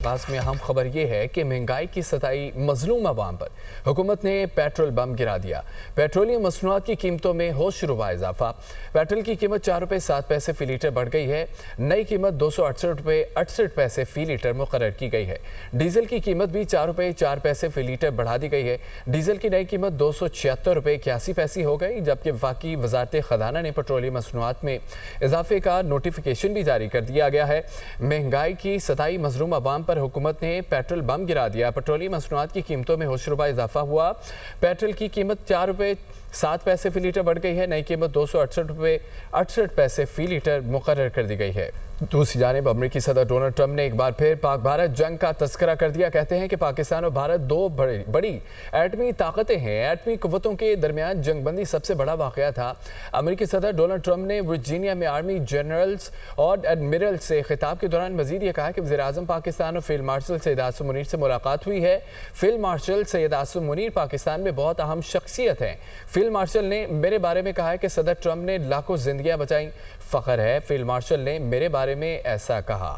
पास में अहम खबर ये है कि महंगाई की सताई मजलूम अवाम पर हुकूमत ने पेट्रोल बम गिरा दिया। पेट्रोलियम मसनूआत की कीमतों में होशरुबा इजाफा। पेट्रोल की कीमत 4 रुपये 7 पैसे फी लीटर बढ़ गई है। नई कीमत 268 रुपये 68 पैसे फी लीटर मुकर्रर की गई है। डीजल की कीमत भी 4 रुपये 4 पैसे फी लीटर बढ़ा दी गई है। डीजल की नई कीमत 276 रुपये 81 पैसे हो गई, जबकि वफाकी वजारत खजाना ने पेट्रोलियम मसनूआत में इजाफे का नोटिफिकेशन भी जारी कर दिया गया है। महंगाई की सताई मजलूम अवाम पर हुकूमत ने पेट्रोल बम गिरा दिया। पेट्रोलियम मसनूआत की कीमतों में होशरुबा इजाफा हुआ। पेट्रोल की कीमत 4 रुपये 7 पैसे फी लीटर बढ़ गई है। नई कीमत 268 रुपये 68 पैसे फी लीटर मुकर्रर कर दी गई है। दूसरी जानिब अमरीकी सदर डोनाल्ड ट्रंप ने एक बार फिर पाक भारत जंग का तस्करा कर दिया। कहते हैं कि पाकिस्तान और भारत दो बड़ी एटमी ताकतें हैं। एटमी कुव्वतों के दरमियान जंगबंदी सबसे बड़ा वाकया था। अमरीकी सदर डोनाल्ड ट्रंप ने वर्जीनिया में आर्मी जनरल्स और एडमिरल से खिताब के दौरान मजीद ये कहा कि वज़ीर-ए-आज़म पाकिस्तान और फील्ड मार्शल सैयद आसिम मुनीर से मुलाकात हुई है। फील्ड मार्शल सैयद आसिम मुनीर पाकिस्तान में बहुत अहम शख्सियत हैं। फील्ड मार्शल ने मेरे बारे में कहा है कि सदर ट्रंप ने लाखों जिंदगियां बचाई, फख्र है। फील्ड मार्शल ने मेरे बारे में ऐसा कहा।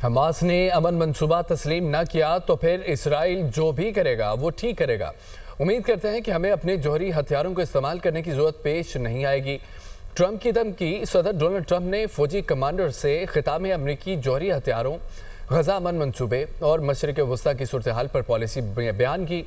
हमास ने अमन मंसूबा तस्लीम न किया तो फिर इसराइल जो भी करेगा वो ठीक करेगा। उम्मीद करते हैं कि हमें अपने जौहरी हथियारों को इस्तेमाल करने की जरूरत पेश नहीं आएगी। ट्रंप की धमकी। सदर डोनाल्ड ट्रंप ने फौजी कमांडर से खिताब में अमरीकी जौहरी हथियारों, गजा अमन मंसूबे और मशरिक़ वस्ता की सूरत हाल पर पॉलिसी बयान की।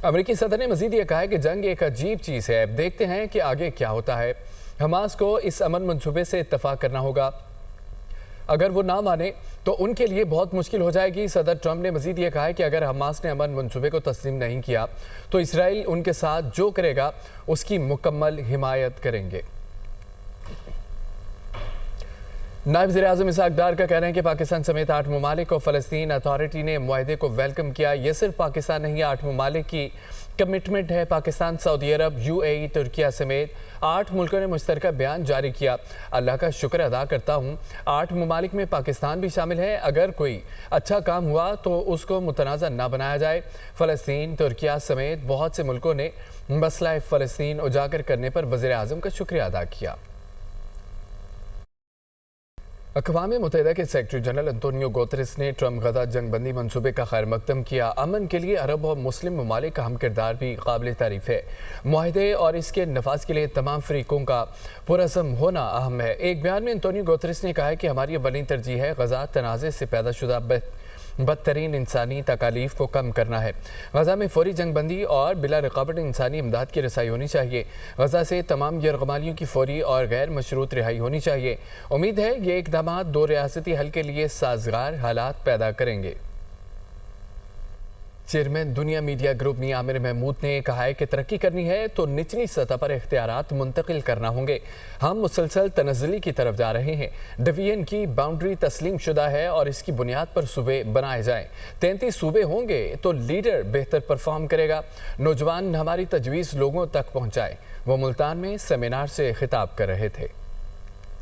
अमरीकी सदर ने मजीद ये कहा है कि जंग एक अजीब चीज़ है, देखते हैं कि आगे क्या होता है। हमास को इस अमन मंसूबे से इत्तफाक करना होगा। अगर वो ना माने तो उनके लिए बहुत मुश्किल हो जाएगी। सदर ट्रंप ने मजीद ये कहा है कि अगर हमास ने अमन मंसूबे को तस्लीम नहीं किया तो इसराइल उनके साथ जो करेगा उसकी मुकम्मल हिमायत करेंगे। नायब वज़ीर-ए-आज़म इसहाक़ डार का कहना है कि पाकिस्तान समेत 8 ममालिक और फ़लस्तीन अथॉरिटी ने मुआहदे को वेलकम किया। ये सिर्फ पाकिस्तान नहीं, 8 ममालिक की कमिटमेंट है। पाकिस्तान, सऊदी अरब, UAE, तुर्किया समेत 8 मुल्कों ने मुश्तरका बयान जारी किया। अल्लाह का शुक्र अदा करता हूँ 8 ममालिक में पाकिस्तान भी शामिल है। अगर कोई अच्छा काम हुआ तो उसको मुतनाज़ा ना बनाया जाए। फ़लस्तीन, तुर्किया समेत बहुत से मुल्कों ने मसला फ़लस्तीन उजागर करने पर वज़ीर-ए-आज़म का शुक्रिया अदा किया। अक़वाम मुत्तहिदा के सेक्रेटरी जनरल अंतोनियो गुतेरेस ने ट्रंप गजा जंगबंदी मंसूबे का खैर मकदम किया। अमन के लिए अरब और मुस्लिम ममालिक का हम किरदार भी काबिल तारीफ़ है। मुआहदे और इसके नफाज के लिए तमाम फरीकों का पुरअज़्म होना अहम है। एक बयान में अंतोनियो गुतेरेस ने कहा है कि हमारी अव्वलीन तरजीह है गजा तनाज़े से पैदा शुदा बदतरीन इंसानी तकालीफ को कम करना है। गजा में फौरी जंगबंदी और बिला रकावट इंसानी इमदाद की रसाई होनी चाहिए। गजा से तमाम यरगमालियों की फौरी और गैर मशरूत रिहाई होनी चाहिए। उम्मीद है ये इक़दामात 2 रियासती हल के लिए साजगार हालात पैदा करेंगे। चेयरमैन दुनिया मीडिया ग्रुप मियां आमिर महमूद ने कहा है कि तरक्की करनी है तो निचली सतह पर इख्तियारात मुंतकिल करना होंगे। हम मुसलसल तनज़्ज़ुली की तरफ जा रहे हैं। डिवीजन की बाउंड्री तस्लीम शुदा है और इसकी बुनियाद पर सूबे बनाए जाएं। 33 सूबे होंगे तो लीडर बेहतर परफॉर्म करेगा। नौजवान हमारी तजवीज़ लोगों तक पहुँचाए। वो मुल्तान में सेमिनार से खिताब कर रहे थे।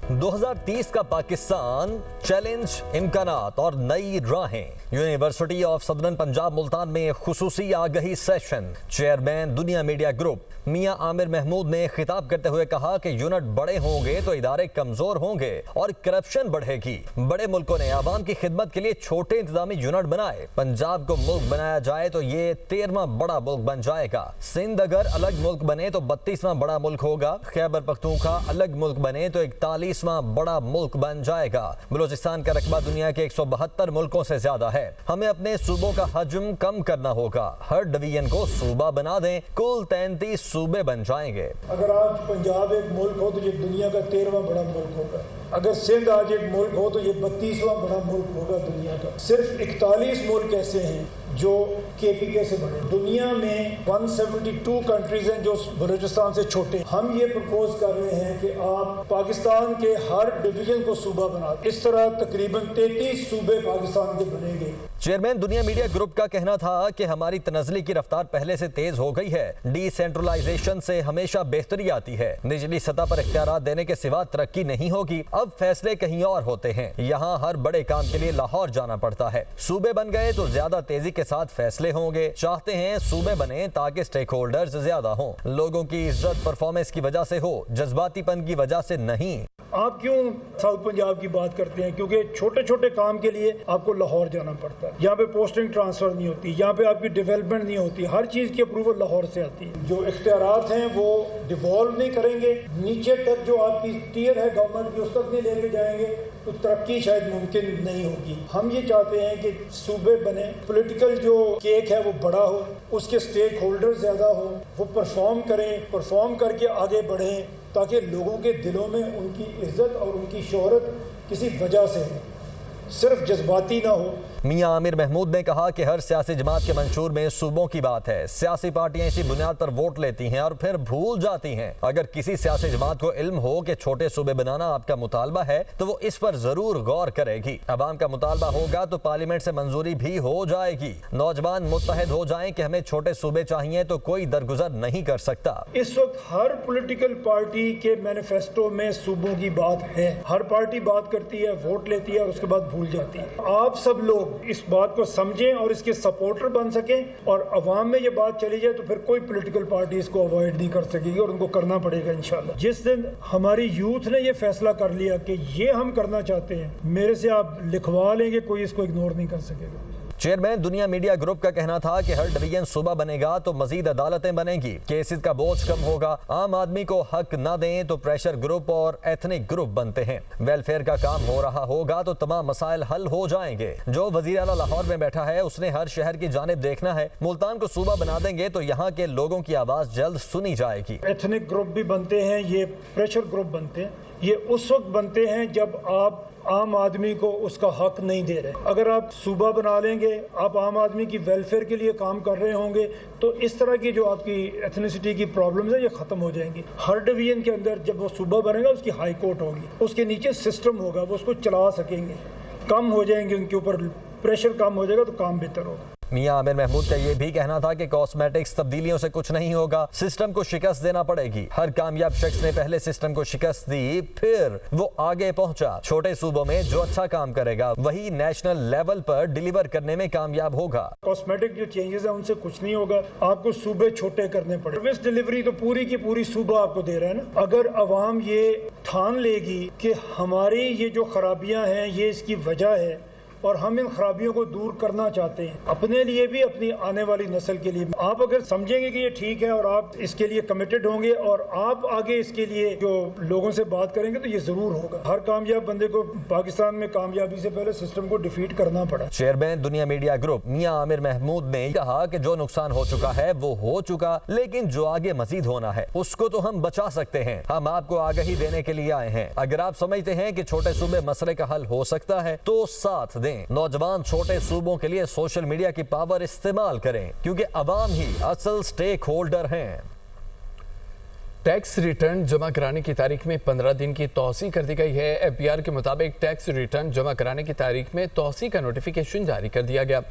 2030 का पाकिस्तान, चैलेंज, इम्कानात और नई राहें। University of southern Punjab Multan में खुसूसी आगही सेशन। चेयरमैन दुनिया मीडिया ग्रुप मियां आमिर महमूद ने खिताब करते हुए कहा कि यूनिट बड़े होंगे तो इदारे कमजोर होंगे और करप्शन बढ़ेगी। बड़े मुल्कों ने आवाम की खिदमत के लिए छोटे इंतजामी यूनिट बनाए। पंजाब को मुल्क बनाया जाए तो ये 13वां बड़ा मुल्क बन जाएगा। सिंध अगर अलग मुल्क बने तो 32वां बड़ा मुल्क होगा। खैबर पख्तूनख्वा अलग मुल्क बने तो 41वां बड़ा मुल्क बन जाएगा। बलूचिस्तान का रकबा दुनिया के 172 मुल्कों से ज्यादा है। हमें अपने सूबों का हजम कम करना होगा। हर डिवीजन को सूबा बना दें, कुल 33 सूबे बन जाएंगे। अगर आज पंजाब एक मुल्क हो तो ये दुनिया का 13वां बड़ा मुल्क होगा। अगर सिंध आज एक मुल्क हो तो ये 32वां बड़ा मुल्क होगा दुनिया का। सिर्फ 41 मुल्क ऐसे हैं जो KPK से बने। दुनिया में 172 कंट्रीज हैं जो बलूचिस्तान से छोटे। हम ये प्रपोज कर रहे हैं कि आप पाकिस्तान के हर डिवीजन को सूबा बना दें। इस तरह तकरीबन 33 सूबे पाकिस्तान के बनेंगे। चेयरमैन दुनिया मीडिया ग्रुप का कहना था कि हमारी तनज़्ज़ुली की रफ्तार पहले से तेज हो गई है। डिसेंट्रलाइजेशन से हमेशा बेहतरी आती है। निचली सतह पर इख्तियारात देने के सिवा तरक्की नहीं होगी। अब फैसले कहीं और होते हैं। यहाँ हर बड़े काम के लिए लाहौर जाना पड़ता है। सूबे बन गए तो ज्यादा तेजी के साथ फैसले होंगे। चाहते हैं सूबे बने ताकि स्टेक होल्डर्स ज्यादा हों, लोगों की इज्जत परफॉर्मेंस की वजह से हो, जज्बातीपन की वजह से नहीं। आप क्यों साउथ पंजाब की बात करते हैं? क्योंकि छोटे छोटे काम के लिए आपको लाहौर जाना पड़ता है, यहाँ पे पोस्टिंग ट्रांसफर नहीं होती, यहाँ पे आपकी डेवलपमेंट नहीं होती, हर चीज़ की अप्रूवल लाहौर से आती है। जो इख्तियारात हैं वो डिवॉल्व नहीं करेंगे, नीचे तक जो आपकी टियर है गवर्नमेंट की उस तक नहीं लेके जाएंगे तो तरक्की शायद मुमकिन नहीं होगी। हम ये चाहते हैं कि सूबे बने, पॉलिटिकल जो केक है वो बड़ा हो, उसके स्टेक होल्डर ज़्यादा हो, वो परफॉर्म करें, परफॉर्म करके आगे बढ़ें ताकि लोगों के दिलों में उनकी इज्जत और उनकी शोहरत किसी वजह से हो, सिर्फ जज्बाती ना हो। मियां आमिर महमूद ने कहा कि हर सियासी जमात के मंशूर में सूबों की बात है। सियासी पार्टियां इसी बुनियाद पर वोट लेती हैं और फिर भूल जाती हैं। अगर किसी सियासी जमात को इल्म हो कि छोटे सूबे बनाना आपका मुतालबा है तो वो इस पर जरूर गौर करेगी। अवाम का मुतालबा होगा तो पार्लियामेंट से मंजूरी भी हो जाएगी। नौजवान मुत्तहिद हो जाएं कि हमें छोटे सूबे चाहिए तो कोई दरगुजर नहीं कर सकता। इस वक्त हर पॉलिटिकल पार्टी के मैनिफेस्टो में सूबों की बात है। हर पार्टी बात करती है, वोट लेती है और उसके बाद भूल जाती है। आप सब लोग इस बात को समझें और इसके सपोर्टर बन सकें और अवाम में ये बात चली जाए तो फिर कोई पॉलिटिकल पार्टी इसको अवॉइड नहीं कर सकेगी और उनको करना पड़ेगा इंशाल्लाह। जिस दिन हमारी यूथ ने ये फैसला कर लिया कि ये हम करना चाहते हैं, मेरे से आप लिखवा लेंगे, कोई इसको इग्नोर नहीं कर सकेगा। चेयरमैन दुनिया मीडिया ग्रुप का कहना था कि हर डिवीजन सूबा बनेगा तो मजीद अदालतें बनेंगी, केसेस का बोझ कम होगा। आम आदमी को हक न दें तो प्रेशर ग्रुप और एथनिक ग्रुप बनते हैं। वेलफेयर का काम हो रहा होगा तो तमाम मसाइल हल हो जाएंगे। जो वजीर आला लाहौर में बैठा है उसने हर शहर की जानिब देखना है। मुल्तान को सूबा बना देंगे तो यहाँ के लोगों की आवाज जल्द सुनी जाएगी। एथनिक ग्रुप भी बनते हैं, ये प्रेशर ग्रुप बनते हैं। ये उस वक्त बनते हैं जब आप आम आदमी को उसका हक नहीं दे रहे। अगर आप सूबा बना लेंगे, आप आम आदमी की वेलफेयर के लिए काम कर रहे होंगे तो इस तरह की जो आपकी एथनिसिटी की प्रॉब्लम्स है ये ख़त्म हो जाएंगी। हर डिवीजन के अंदर जब वो सूबा बनेगा उसकी हाई कोर्ट होगी, उसके नीचे सिस्टम होगा, वो उसको चला सकेंगे, कम हो जाएंगे उनके ऊपर प्रेशर, कम हो जाएगा तो काम बेहतर होगा। मियां आमिर महमूद का ये भी कहना था कि कॉस्मेटिक्स तब्दीलियों से कुछ नहीं होगा, सिस्टम को शिकस्त देना पड़ेगी। हर कामयाब शख्स ने पहले सिस्टम को शिकस्त दी, फिर वो आगे पहुंचा। छोटे सूबों में जो अच्छा काम करेगा वही नेशनल लेवल पर डिलीवर करने में कामयाब होगा। कॉस्मेटिक जो चेंजेस है उनसे कुछ नहीं होगा, आपको सूबे छोटे करने पड़े। सर्विस डिलीवरी तो पूरी की पूरी सूबा आपको दे रहा है ना। अगर अवाम ये ठान लेगी कि हमारी ये जो खराबियां हैं ये इसकी वजह है और हम इन खराबियों को दूर करना चाहते हैं अपने लिए भी, अपनी आने वाली नस्ल के लिए भी, आप अगर समझेंगे कि ये ठीक है और आप इसके लिए कमिटेड होंगे और आप आगे इसके लिए जो लोगों से बात करेंगे तो ये जरूर होगा। हर कामयाब बंदे को पाकिस्तान में कामयाबी से पहले सिस्टम को डिफीट करना पड़ा। चेयरमैन दुनिया मीडिया ग्रुप मियां आमिर महमूद ने कहा कि जो नुकसान हो चुका है वो हो चुका, लेकिन जो आगे मजीद होना है उसको तो हम बचा सकते हैं। हम आपको आगाही देने के लिए आए हैं। अगर आप समझते हैं कि छोटे सूबे मसले का हल हो सकता है तो साथ दें। नौजवान छोटे सूबों के लिए सोशल मीडिया की पावर इस्तेमाल करें क्योंकि अवाम ही असल स्टेक होल्डर हैं। टैक्स रिटर्न जमा कराने की तारीख में 15 दिन की तौसी कर दी गई है। एफबीआर के मुताबिक टैक्स रिटर्न जमा कराने की तारीख में तौसी का नोटिफिकेशन जारी कर दिया गया।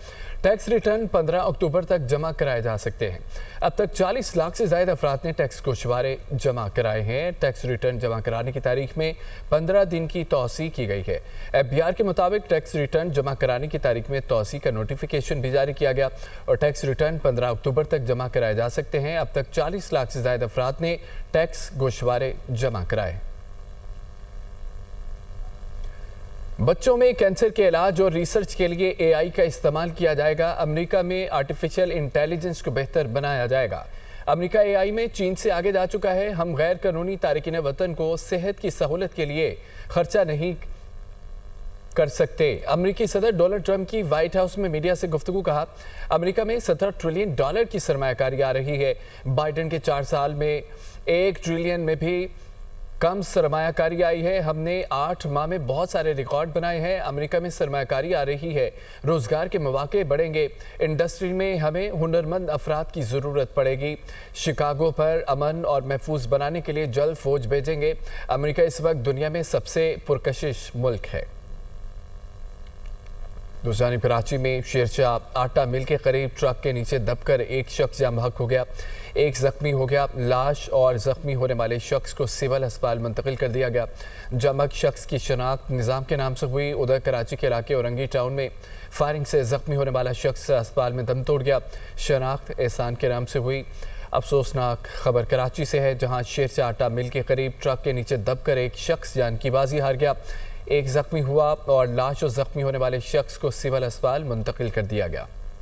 टैक्स रिटर्न 15 अक्टूबर तक जमा कराए जा सकते हैं। अब तक 40 लाख से ज्यादा अफराद ने टैक्स गोशवारे जमा कराए हैं। टैक्स रिटर्न जमा कराने की तारीख में 15 दिन की तौसी की गई है। एफबीआर के मुताबिक टैक्स रिटर्न जमा कराने की तारीख में तौसी का नोटिफिकेशन भी जारी किया गया और टैक्स रिटर्न 15 अक्टूबर तक जमा कराए जा सकते हैं। अब तक 40 लाख से ज्यादा अफराद ने टैक्स गोशवारे जमा कराए। बच्चों में कैंसर के इलाज और रिसर्च के लिए एआई का इस्तेमाल किया जाएगा। अमेरिका में आर्टिफिशियल इंटेलिजेंस को बेहतर बनाया जाएगा। अमेरिका एआई में चीन से आगे जा चुका है। हम गैर कानूनी तारकीन वतन को सेहत की सहूलत के लिए खर्चा नहीं कर सकते। अमेरिकी सदर डोनाल्ड ट्रंप की व्हाइट हाउस में मीडिया से गुफ्तगू। कहा, अमेरिका में $17 ट्रिलियन की सरमायाकारी आ रही है। बाइडेन के 4 साल में 1 ट्रिलियन में भी कम सरमायाकारी आई है। हमने 8 माह में बहुत सारे रिकॉर्ड बनाए हैं। अमेरिका में सरमायाकारी आ रही है, रोजगार के मौके बढ़ेंगे। इंडस्ट्री में हमें हुनरमंद अफराद की ज़रूरत पड़ेगी। शिकागो पर अमन और महफूज बनाने के लिए जल्द फौज भेजेंगे। अमेरिका इस वक्त दुनिया में सबसे पुरकशिश मुल्क है। दूसरी जानिब कराची में शेरशाह आटा मिल के करीब ट्रक के नीचे दबकर एक शख्स जहाँ बहक हो गया, एक जख्मी हो गया। लाश और जख्मी होने वाले शख्स को सिविल अस्पताल मुंतकिल कर दिया गया। जमक शख्स की शनाख्त निज़ाम के नाम से हुई। उधर कराची के इलाके औरंगी टाउन में फायरिंग से जख्मी होने वाला शख्स अस्पताल में दम तोड़ गया। शनाख्त एहसान के नाम से हुई। अफसोसनाक खबर कराची से है, जहां शेरशाह आटा मिल के करीब ट्रक के नीचे दबकर एक शख्स जान की बाजी हार गया, एक जख्मी हुआ और लाश और जख्मी होने वाले शख्स को सिविल अस्पताल मुंतकिल कर दिया गया।